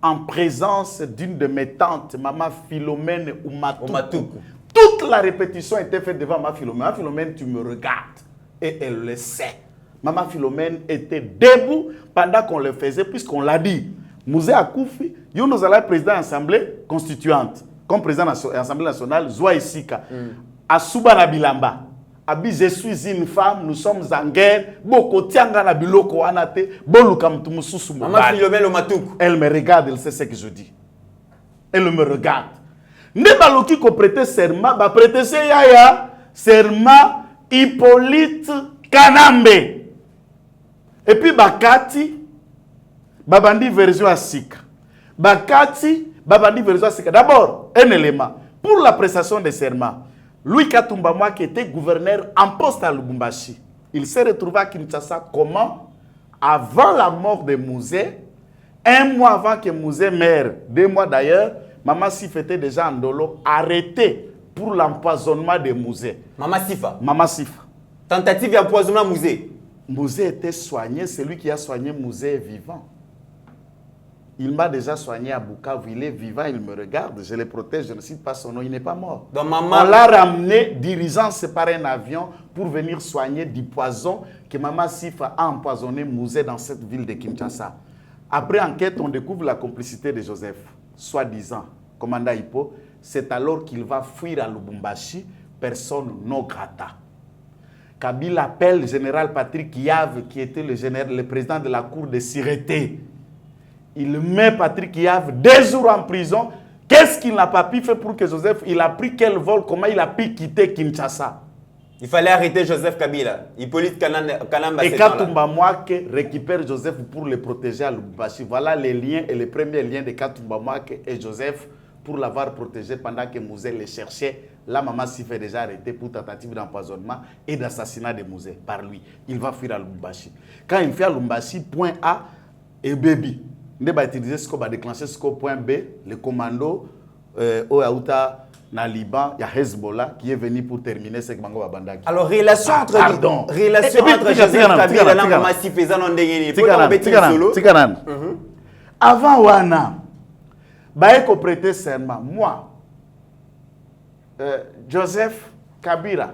en présence d'une de mes tantes, maman Philomène Oumatoukou. Toute la répétition était faite devant ma Philomène. Maman Philomène, tu me regardes et elle le sait. Maman Philomène était debout pendant qu'on le faisait puisqu'on l'a dit. Mouzé Akoufi, nous allons président de l'Assemblée constituante, comme président de l'Assemblée nationale, Zoua Isika, à Soubana Bilamba. Abi, je suis une femme, nous sommes en guerre, elle me regarde, elle sait ce que je dis. Elle me regarde. Ne baloki ko prêter serment, ba prêter serment Hippolyte Kanambe. Et puis Bakati, Babandi version Asika. Bakati, Babandi version Asika. D'abord, un élément. Pour la prestation des serments, Louis Katumba, qui était gouverneur en poste à Lubumbashi, il s'est retrouvé à Kinshasa comment? Avant la mort de Mouzé, 1 mois avant que Mouzé meure, 2 mois d'ailleurs, Maman Sif était déjà en dolo, arrêté pour l'empoisonnement de Mouzé. Maman Sifa. Maman Sifa. Tentative d'empoisonnement Mouzé. Mouzé était soigné, celui qui a soigné Mouzé est vivant. Il m'a déjà soigné à Bukavu, il est vivant, il me regarde, je le protège, je ne cite pas son nom, il n'est pas mort. Donc, maman... On l'a ramené dirigeant par un avion pour venir soigner du poison que Maman Sifa a empoisonné Mouzé dans cette ville de Kinshasa. Après enquête, on découvre la complicité de Joseph, soi-disant, commandant Hippo. C'est alors qu'il va fuir à Lubumbashi, personne non grata. Kabila appelle le général Patrick Yave, qui était le président de la cour de sûreté. Il met Patrick Yave 2 jours en prison. Qu'est-ce qu'il n'a pas pu faire pour que Joseph, il a pris quel vol, comment il a pu quitter Kinshasa? Il fallait arrêter Joseph Kabila. Hippolyte Kanamba. Et Katumba Mwake récupère Joseph pour le protéger à Lubumbashi. Voilà les liens et les premiers liens de Katumba Mwake et Joseph pour l'avoir protégé pendant que Mouzé les cherchait. La maman s'y fait déjà arrêter pour tentative d'empoisonnement et d'assassinat de Mouzé par lui. Il va fuir à Lubumbashi. Quand il fait à Lubumbashi, point A et baby. Il va utiliser ce qu'on va déclencher ce point B, le commando au Aouta. Dans le Liban, il y a Hezbollah qui est venu pour terminer ce que Bango Babandaki. Alors, relation entre Joseph Kabila et Maman Sifeza non dégéné. Avant Wana, Baeko prêter serment. Moi, Joseph Kabila,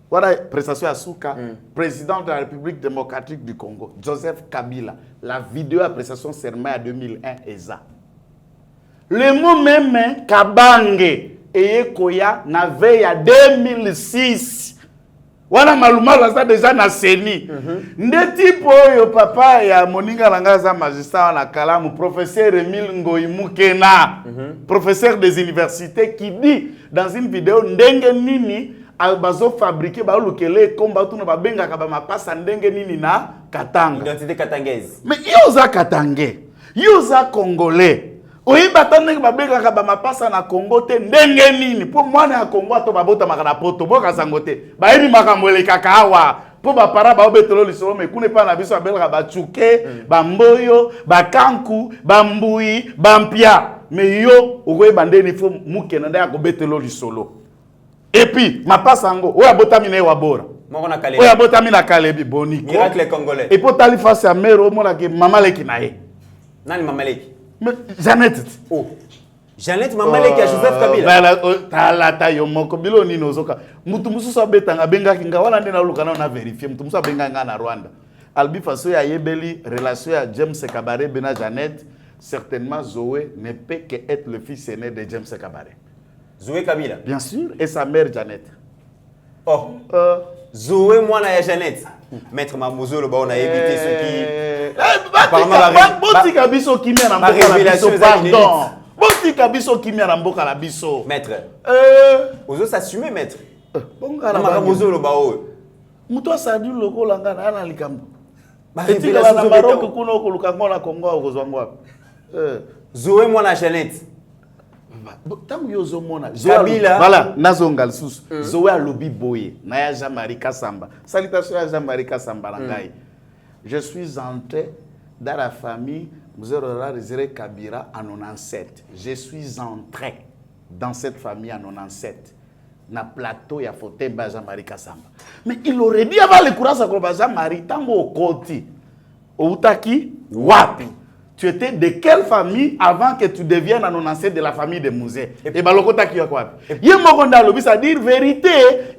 voilà prestation à Souka, président de la République démocratique du Congo. Joseph Kabila, la vidéo à prestation serment à 2001 ESA. Le mot même Kabange. Et Koya n'avait en 2006. Voilà malumalu ça déjà na seni. Ndeti poyo papa ya Moninga Langaza magistrat na Kalamu professeur Emile Ngoyi Mukena, professeur des universités qui dit dans une vidéo ndenge nini bazo fabriquer ba lukele komba tuna ba benga ka ba mapasa ndenge nini na Katanga. Identité katangaise. Mais yoza katangais, yoza congolais. Oui, batane babeka ba mapasa na Congo te ndenge nini po mwana ya Congo to babota makana poto boka sangote ba yini makambo le kakawa po ba para ba obetelo lisolo me kune pa na biso abelaka ba tsuke ba mboyo ba kanku ba mbui ba mpia me yo okoye bandeni fo mukena nda ya ko betelo lisolo et puis mapasa ngo oya botami na wa bora moko na Kalebi oya botami na Kalebi boniko miracle congolais et po tali face à mero mona ke mama leki na ye nani mama leki. Mais Jeannette. Oh. Jeannette Maman Leki à Joseph Kabila. Talata yo moko bilo ni nozoka. Mutu musu so betanga benga kinga wala ndena luka na vérifier mutu musu benga na Rwanda. Albi faso ya yebeli relation ya James Kabaré bena Jeannette, certainement Zoé ne peut que être le fils aîné de James Kabaré. Zoé Kabila. Bien sûr, et sa mère Jeannette. Oh. Zoé mwana ya Jeannette. Maître Mamouzo le ba on a évité ce qui Botika biso kimia na mboka la biso, pardon. Botika biso kimia na mboka la biso. Maître. Ozo s'assumer maître. Bonga na Mamouzo le ba o. Muto asadi loko langa na ana likambo. Etika na Maroc kuno ko lukango na Congo okozwangwa. Zoé mwana Jeannette. Tangu yozo mona Kabila. Voilà, nazonga lisusu. Zoé alobi boye na ya Jean-Marie Kasamba. Salutation à Jean-Marie Kasamba langai. Je suis entré dans la famille Mzerora Rizere Kabila en 97. Je suis entré dans cette famille en 97. Na plateau ya fauteuil ba Jean-Marie Kasamba. Mais il aurait dit avant le courage à Jean-Marie tango okoti. Outaki wapi. Tu étais de quelle famille avant que tu deviennes en 97 de la famille de Mouzé? Et balokota ki wapi. Ye moko ndalo ça dire vérité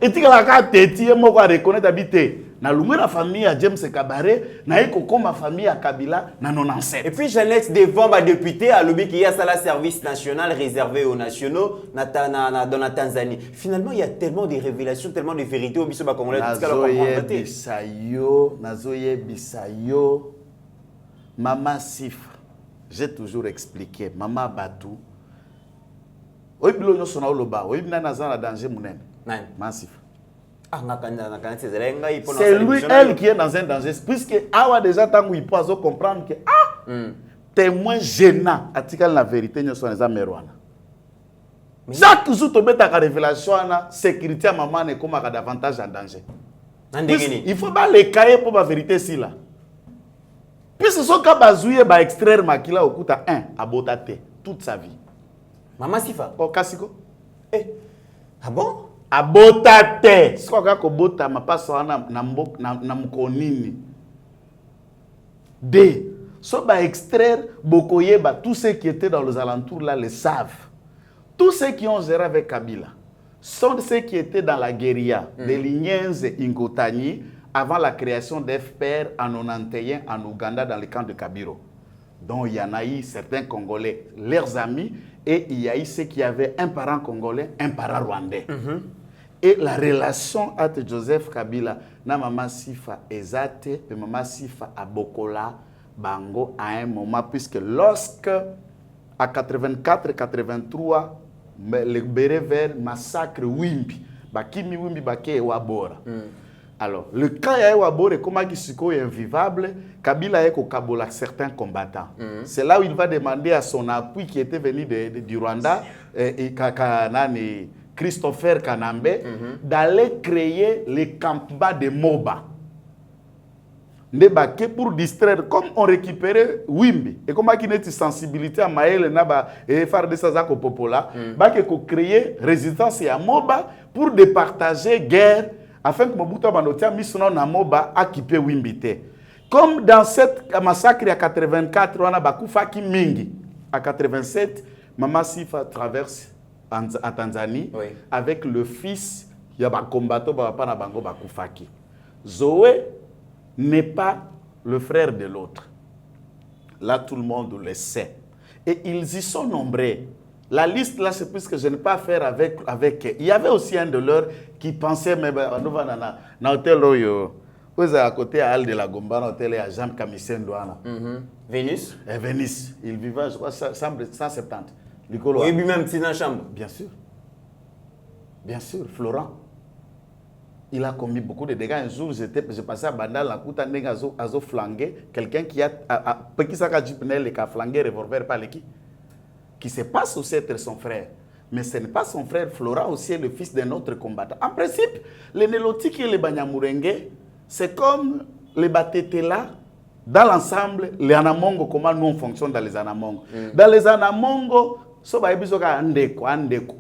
et tikala ka teti ye moko reconnaître habité. Na lumwe la famille à James Kabaré, na eko comme ma famille à Kabila na 97. Et puis Jeannette devant ma députée à l'obé qui y a ça la service national réservé aux nationaux dans la Tanzanie. Finalement, il y a tellement de révélations, tellement de vérités au biso ba congolais Nazoye Bisayo. Maman Sif. J'ai toujours expliqué, maman Batou. Oui, bilo nyo sona oloba, oui na nazana danger munen. Nani? Massif. C'est lui, elle qui est dans un danger. Puisque Awa déjà, tant qu'il peut comprendre que témoin gênant, article la vérité, nous sommes les Amérouana. Chaque jour, tu as une révélation, la sécurité à maman est comme davantage en danger. Il faut pas les cahiers pour la vérité si là. Puisque ce cas bazouye va extraire Makila au coup à 1 à Botate toute sa vie. Maman Sifa. Oh, Kassiko. Ah bon? Abotate. C'est quoi que bota ma passe na mkonini. D. So ba extraire Bokoyeba, tous ceux qui étaient dans les alentours là le savent. Tous ceux qui ont géré avec Kabila sont ceux qui étaient dans la guérilla de Lignes et Ingotani avant la création d'FPR en 91 en Ouganda dans le camp de Kabiro. Donc il y en a eu certains Congolais, leurs amis, et il y a eu ceux qui avaient un parent congolais, un parent rwandais. Et la relation entre Joseph Kabila na Maman Sifa Ezate et Maman Sifa Abokola Bango à un moment, puisque lorsque à 84-83, le Béréver massacre Wimbi, Bakimi Wimbi Baké et Wabora. Alors, le cas ya Wabora, comme Agisiko est invivable, Kabila est au Kabola certains combattants. C'est là où il va demander à son appui qui était venu du Rwanda, et Christopher Kanambe, d'aller créer les campements de Moba. Ndebake pour distraire, comme on récupérait Wimbi, et comme il y a une sensibilité à Maël et faire des Sazako Popola, il créer résistance à Moba pour départager guerre, afin que Mobutu Banotia Missonon na Moba a quitté Wimbi. Comme dans cette massacre à 84, on a Bakufa qui Mingi. À 87, Maman Sifa traverse à Tanzanie avec le fils de combattant Bango Bakufaki. Zoé n'est pas le frère de l'autre. Là, tout le monde le sait. Et ils y sont nombreux. La liste, là, c'est plus que je n'ai pas à faire avec. Il y avait aussi un de leurs qui pensait, mais nous allons dans l'hôtel vous à côté à Al de la Gomba, dans l'hôtel à Jean Kamisen Douana. Vénus? Vénus. Il vivait, je crois, 170. Oui, même si dans la chambre. Bien sûr. Bien sûr, Florent. Il a commis beaucoup de dégâts. Un jour, je passais à Bandal, la Kouta Azo flangué. Quelqu'un qui a flangué revolver par l'équipe. Qui se passe aussi être son frère. Mais ce n'est pas son frère. Florent aussi est le fils d'un autre combattant. En principe, les Nélotiques et les Banyamurenge, c'est comme les Batetela. Dans l'ensemble, les Anamongo, comment nous on fonctionne dans les Anamongo. Dans les Anamongo, so ba ebisoka andeko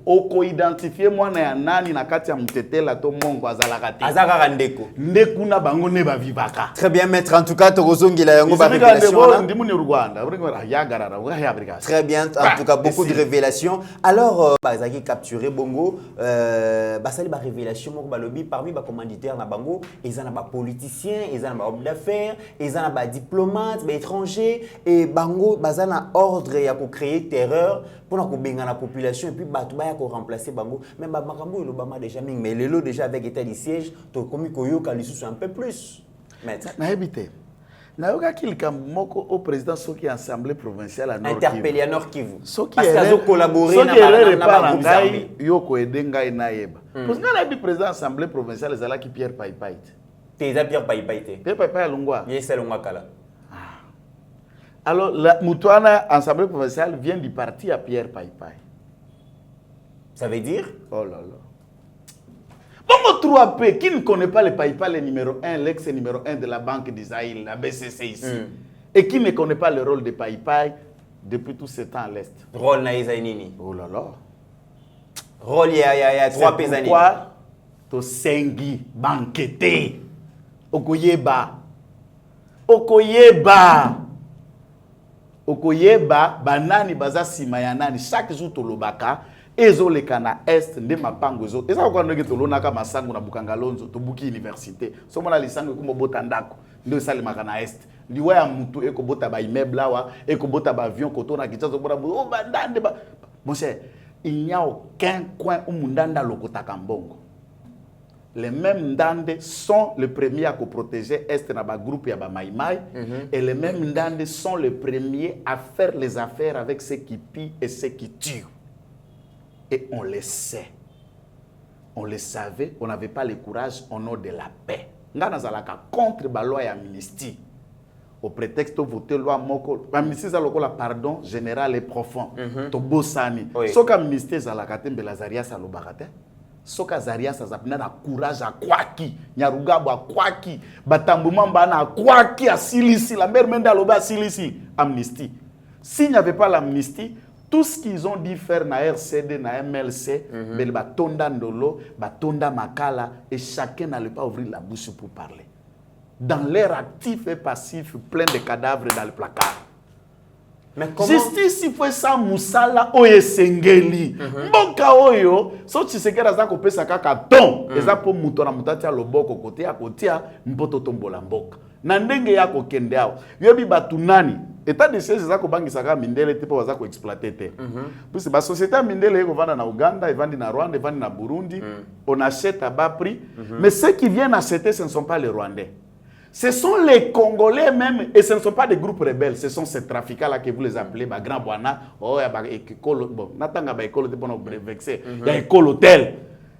oko identifier mwana ya nani na kati ya mtetela to mongo azalaka te azaka ndeko ndeku na bango ne ba vivaka. Très bien maître, en tout cas tozongila yango ba révélation ndimu ni Rwanda ya garara ya Afrika. Très bien, en tout cas beaucoup de révélations. Alors bazaki capturé bongo basali ba révélation moko ba lobby parmi ba commanditaires na bango ezana ba politiciens, ezana ba homme d'affaires, ezana ba diplomates, ba étrangers et bango bazana ordre ya ko créer terreur pour benga la population et puis batouba ko remplacer bango même makambo elobama déjà mais lelo déjà avec état de siège to komi koyoka lisusu un peu plus maître na habité na yoka kilkambo moko au président soki assemblée provinciale à Nord Kivu interpellé à Nord Kivu parce qu'ils ont collaboré na ngai yoko edenga inayeba parce que na bi président assemblée provinciale ezala ki Pierre Paipai Teza Pierre Paipai Pierre Paipai Lungwa yesa Lungwa kala. Alors, la Moutouana, Assemblée provinciale, vient du parti à Pierre Paipai. Ça veut dire? Oh là là. Bon, 3P, qui ne connaît pas le Paipai, le numéro 1, l'ex numéro 1 de la Banque d'Israël, la BCC ici, et qui ne connaît pas le rôle de Paipai depuis tout ce temps à l'Est? Rôle Naïza Nini. Oh là là. Rôle, il y a 3 P. Pourquoi to sengi, banquete, okoyeba, okoyeba. Okoyeba banani baza sima ya nani chaque jour tolobaka ezoleka na est nde mapango ezo eza ko ndenge tolonaka masango na Bukangalonzo tobuki université so mona lisango ko bota ndako nde salimaka na est liwa ya mutu ekobota ba immeuble awa ekobota ba avion kotona kitsazo bora o bandande ba mon cher il n'y a aucun coin où mundanda lokotaka mbongo. Les mêmes Ndande sont les premiers à protéger Est dans le groupe Yaba Maïmaï. Et les mêmes Ndande sont les premiers à faire les affaires avec ceux qui pillent et ceux qui tuent. Et on le sait. On le savait, on n'avait pas le courage au nom de la paix. Nous avons contre la loi et l'amnistie. Au prétexte de voter la loi, l'amnistie, c'est le pardon général et profond. Tobosani. Ce qu'amnistie, c'est la catégorie de la Zaria Salobakate. Soka Zaria Sazapina na courage à kwaki, Nyarugabo à kwaki, Batambumamba na kwaki à Silisi, la mère Menda Loba Silisi, amnistie. S'il n'y avait pas l'amnistie, tout ce qu'ils ont dit faire na RCD, na MLC, mais Batonda Ndolo, Batonda Makala, et chacun n'allait pas ouvrir la bouche pour parler. Dans l'air actif et passif, plein de cadavres dans le placard. Mais comment... Justice, il faut ça, Moussala, Oye Sengeli. Mboka Oyo, so tu sais que la Zako pesa kaka ton. Et ça pour Moutona Moutatia, le boko côté à côté, Mpoto Tombola Mboka. na ndenge ya kokende awa yobi batu nani état de siège za kobangisaka mindele te po baza ko exploiter te parce ba société mindele eko vanda na Uganda evandi na Rwanda evandi na Burundi on achète à bas prix mais ceux qui viennent acheter ce ne sont pas les Rwandais. Ce sont les Congolais même, et ce ne sont pas des groupes rebelles, ce sont ces trafiquants-là que vous les appelez, Grand Boana, oh, il y a école, bon, n'attendez pas école, il y a école hôtel.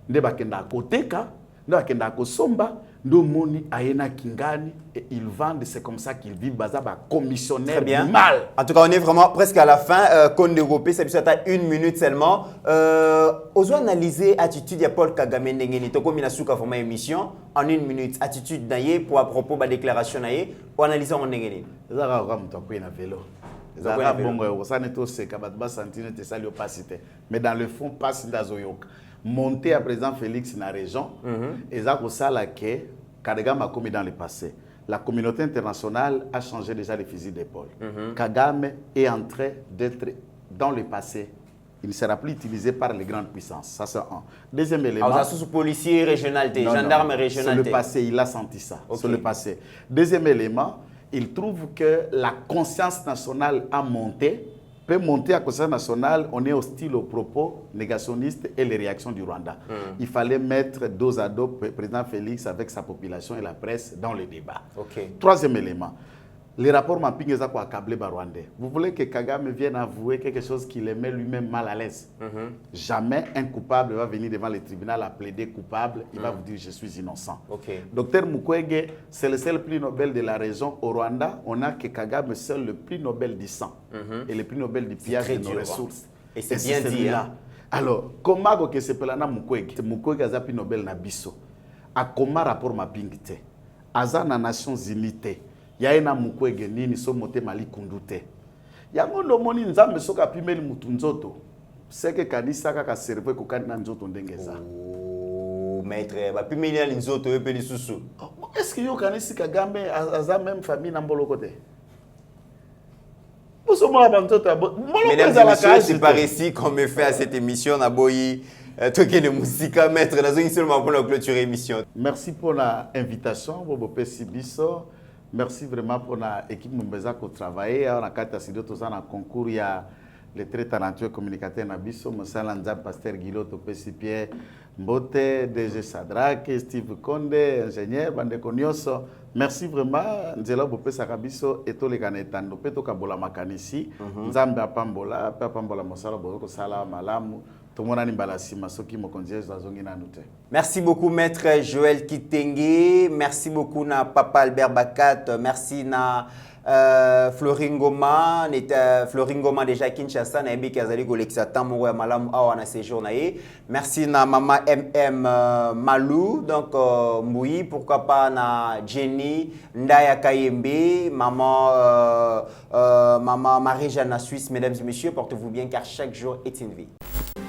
Il y a Koteka, il y a Kosomba, Moni, Aena Kingani, et ils vendent, c'est comme ça qu'ils vivent, Bazaba, commissionnaire du mal. En tout cas, on est vraiment presque à la fin. Cône d'Europe, ça peut être 1 minute seulement. Osons analyser l'attitude de Paul Kagame Ndengeni. Toko Minasuka pour ma émission en 1 minute. Attitude naïe pour à propos de la déclaration naïe. Ou analyser en Ndengeni. Zara Ram Toko na vélo. Zara Bongo, ça n'est pas ce qu'Abatba Santine te sali opacité. Mais dans le fond, passe d'Azoyok. Monter à président Félix dans la région. Et ça, ça la que Kagame a commis dans le passé. La communauté internationale a changé déjà les fusils d'épaule. Kagame est en train d'être dans le passé. Il ne sera plus utilisé par les grandes puissances. Ça, c'est un. Deuxième élément. Alors, sous policier régional, gendarme régional. C'est le passé, il a senti ça. Okay. C'est le passé. Deuxième élément, il trouve que la conscience nationale a monté. Peut monter à la conscience nationale, on est hostile aux propos négationnistes et les réactions du Rwanda. Il fallait mettre dos à dos le président Félix avec sa population et la presse dans le débat. Okay. Troisième élément, les rapports Mamping ont accablé les Rwandais. Vous voulez que Kagame vienne avouer quelque chose qu'il met lui-même mal à l'aise. Jamais un coupable va venir devant le tribunal à plaider coupable. Il va vous dire je suis innocent. Okay. Docteur Mukwege, c'est le seul prix Nobel de la région. Au Rwanda, on a que Kagame seul le prix Nobel du sang et le prix Nobel du pillage de nos ressources. Et c'est bien dit. Hein? Alors, comment que c'est pelana Mukwege? Mukwege a prix Nobel na biso. A comment rapport Mamping te? Aza na Nations Unies. Yaena Mukwege nini so mote mali kundute. Yango ndo moni nzambe soka pimeli mutu nzoto. Seke kanisa kaka serve ko kanina nzoto ndengeza. Oh maître, ba pimeli na nzoto epeli susu. Est-ce que yo kanisi Kagame aza même famille na mboloko te? Mesdames et messieurs, c'est par ici qu'on me fait à cette émission na boyi toke de musika maître na zongi seulement pour la clôture émission. Merci pour l'invitation, Bobo Pesibiso. Merci vraiment pour l'équipe Mbeza qui a travaillé. On a quatre studios tous en concours. Il y a les très talentueux communicateurs Nabiso, Moussa Lanza, Pasteur Guillot, Topesi Pierre, Mbote, DG Sadrak, Steve Konde, ingénieur, Bande Konyoso. Merci vraiment. Nzela Bope Sakabiso et tous les Ganetando. Peto Kabola Makanisi, Nzambe Apambola, Papambola Mosala, Boko Sala Malamu. Merci beaucoup maître Joël Kitenge, merci beaucoup na papa Albert Bakat, merci na Floringoma, Floringoma déjà Kinshasa na Ebi Kazali Goleksa Tamoro ya Malamu awa na séjour na ye. Merci na maman MM Malou, donc Mboui, pourquoi pas na Jenny Ndaya Kayembe, maman maman Marie-Jeanne Suisse. Mesdames et messieurs, portez-vous bien car chaque jour est une vie.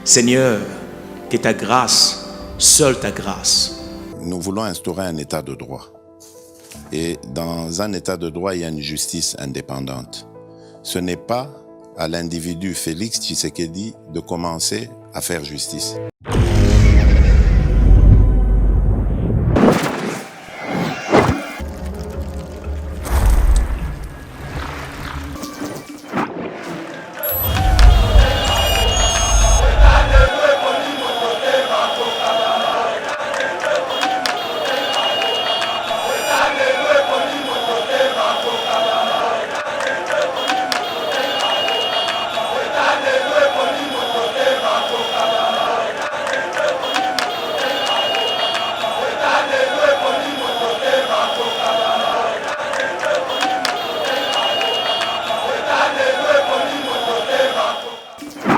Seigneur, que ta grâce, seule ta grâce. Nous voulons instaurer un état de droit. Et dans un état de droit, il y a une justice indépendante. Ce n'est pas à l'individu Félix Tshisekedi de commencer à faire justice.